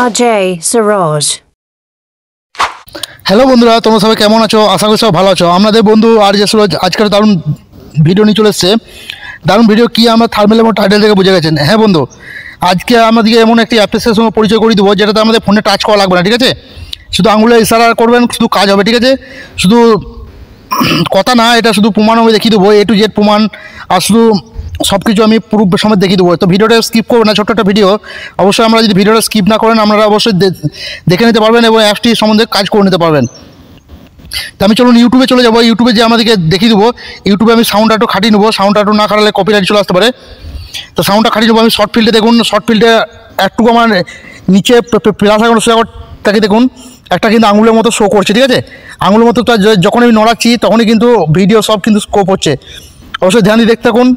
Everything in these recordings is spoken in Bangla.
Ajay Saroj. হ্যালো বন্ধুরা, তোমরা সবাই কেমন আছো? আশা করি সব ভালো আছো। আমাদের বন্ধু আরজে সুরজ আজকের দারুণ ভিডিও নিয়ে চলে এসছে। দারুণ ভিডিও কি আমরা থার্মেল এবং টাইটেল থেকে বুঝে গেছেন। হ্যাঁ বন্ধু, আজকে আমাদেরকে এমন একটি অ্যাপ্লিকেশনের সঙ্গে পরিচয় করে দেবো যেটাতে আমাদের ফোনে টাচ করা লাগবে না, ঠিক আছে? শুধু আঙুলে ইশারা করবেন, শুধু কাজ হবে, ঠিক আছে? শুধু কথা না, এটা শুধু প্রমাণ আমি দেখিয়ে দেবো, A to Z প্রমাণ, আর শুধু সব কিছু আমি প্রুফ সমেত দেখিয়ে দেবো। তো ভিডিওটা স্কিপ করবেন না, ছোট্ট একটা ভিডিও। অবশ্যই আমরা যদি ভিডিওটা স্কিপ না করেন আপনারা অবশ্যই দেখে নিতে পারবেন এবং অ্যাপটি সম্বন্ধে কাজ করে নিতে পারবেন। তো আমি চলুন ইউটিউবে চলে যাবো। ইউটিউবে যে আমাদেরকে দেখিয়ে দেবো, ইউটিউবে আমি সাউন্ডটা একটু খাটিয়ে নেবো। সাউন্ডটা একটু না খাটালে কপিরাইট চলে আসতে পারে। তো সাউন্ডটা খাটিয়ে নেবো আমি। শর্ট ফিল্ডে দেখুন, শর্ট ফিল্ডে একটুকু আমার নিচে প্লাস আইকন তাকে দেখুন, একটা কিন্তু আঙুলের মতো শো করছে, ঠিক আছে? আঙুলের মতো যখন আমি নড়াচ্ছি তখনই কিন্তু ভিডিও সব কিন্তু স্কোপ হচ্ছে। অবশ্যই ধ্যান দিয়ে দেখতে থাকুন,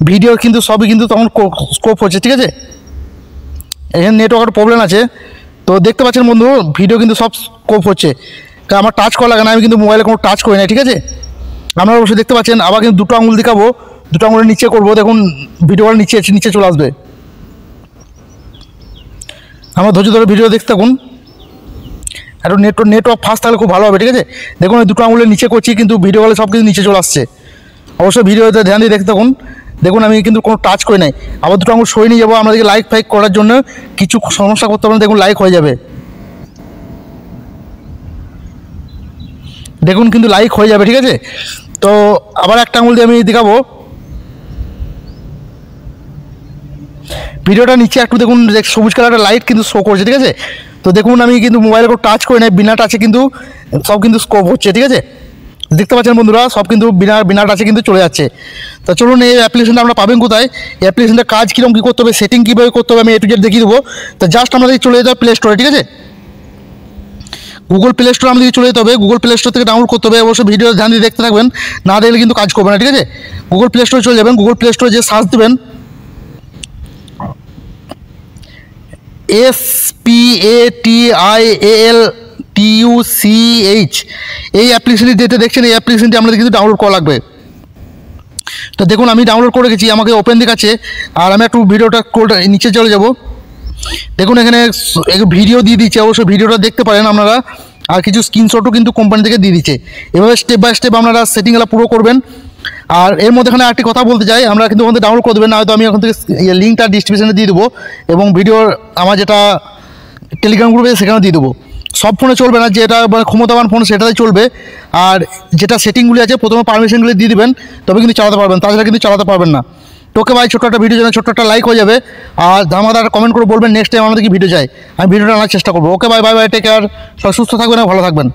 ভিডিও কিন্তু সবই কিন্তু তখন স্কোপ হচ্ছে, ঠিক আছে? এখানে নেটওয়ার্কের প্রবলেম আছে, তো দেখতে পাচ্ছেন বন্ধু ভিডিও কিন্তু সব স্কোপ হচ্ছে। কারণ আমার টাচ করা লাগে না, আমি কিন্তু মোবাইলে কোনো টাচ করি না, ঠিক আছে? আপনারা অবশ্যই দেখতে পাচ্ছেন। আবার কিন্তু দুটো আঙুল দেখাবো, দুটো আঙুলের নিচে করবো, দেখুন ভিডিওটা নিচে চলে আসবে। আমার ধৈর্য ধরে ভিডিও দেখতে থাকুন। একটু নেটওয়ার্ক ফাস্ট থাকলে খুব ভালো হবে, ঠিক আছে? দেখুন এই দুটো আঙুলের নিচে করছি কিন্তু ভিডিও কলে সব কিছু নিচে চলে আসছে। অবশ্যই ভিডিওতে ধ্যান দিয়ে দেখতে থাকুন। দেখুন আমি কিন্তু কোনো টাচ করে নাই। আবার দুটো আঙুল সই নিয়ে যাবো, আপনাদেরকে লাইক ফাইক করার জন্য কিছু সমস্যা করতে পারেন, দেখুন লাইক হয়ে যাবে। দেখুন কিন্তু লাইক হয়ে যাবে, ঠিক আছে? তো আবার একটা আঙুল দিয়ে আমি দেখাবো। ভিডিওটা নিচে একটু দেখুন, সবুজ কালারের লাইট কিন্তু শো করছে, ঠিক আছে? তো দেখুন আমি কিন্তু মোবাইলে কোনো টাচ করে নাই, বিনা টাচে কিন্তু সব কিন্তু স্কোপ হচ্ছে, ঠিক আছে? দেখতে পাচ্ছেন বন্ধুরা, সব কিন্তু বিনা টাচে কিন্তু চলে যাচ্ছে। তো চলুন এই অ্যাপ্লিকেশনটা আমরা পাবেন কোথায়, এই অ্যাপ্লিকেশনটা কাজ কীরকম কী করতে হবে, সেটিং কীভাবে করতে হবে আমি A to Z দেখিয়ে দেবো। তো জাস্ট আমাদের চলে যেতে হবে প্লে স্টোরে, ঠিক আছে? গুগল প্লে স্টোর আমাদেরকে চলে যেতে হবে। গুগল প্লে স্টোর থেকে ডাউনলোড করতে হবে। অবশ্যই ভিডিও ধ্যান দিয়ে দেখতে থাকবেন, না দেখলে কিন্তু কাজ করবে না, ঠিক আছে? গুগল প্লে স্টোরে চলে যাবেন। গুগল প্লে স্টোরে যে সার্চ দেবেন SPATIALTUCH, এই অ্যাপ্লিকেশনটি যেটা দেখছেন এই অ্যাপ্লিকেশনটি আমাদের কিন্তু ডাউনলোড করা লাগবে। তো দেখুন আমি ডাউনলোড করে গেছি, আমাকে ওপেন দেখাচ্ছে। আর আমি একটু ভিডিওটা নিচে চলে যাব। দেখুন এখানে ভিডিও দিয়ে দিচ্ছে, অবশ্যই ভিডিওটা দেখতে পারেন আপনারা। আর কিছু স্ক্রিনশটও কিন্তু কোম্পানি থেকে দিয়ে দিচ্ছে। এভাবে স্টেপ বাই স্টেপ আপনারা সেটিংগুলো পুরো করবেন। আর এর মধ্যে এখানে আরেকটি কথা বলতে চাই, আমরা কিন্তু ওখান থেকে ডাউনলোড করে দেবেন না, হয়তো আমি ওখান থেকে লিঙ্কটা ডিসক্রিপশনে দিয়ে দেবো এবং ভিডিওর আমার যেটা টেলিগ্রাম গ্রুপে সেখানে দিয়ে দেবো। সব ফোনে চলবে না, যেটা ক্ষমতাবান ফোন সেটাই চলবে। আর যেটা সেটিংগুলি আছে প্রথমে পারমিশনগুলি দিয়ে দেবেন, তবে কিন্তু চালাতে পারবেন, তাছাড়া কিন্তু চালাতে পারবেন না। তো ওকে ভাই, ছোট্ট একটা ভিডিও জন্য ছোট্ট একটা লাইক হয়ে যাবে। আর ধামাদার কমেন্ট করে বলবেন নেক্সট টাইম আমাদেরকে ভিডিও চাই, আমি ভিডিওটা আনার চেষ্টা করবো। ওকে ভাই, বাই বাই, টেক কেয়ার, সব সুস্থ থাকবেন আর ভালো থাকবেন।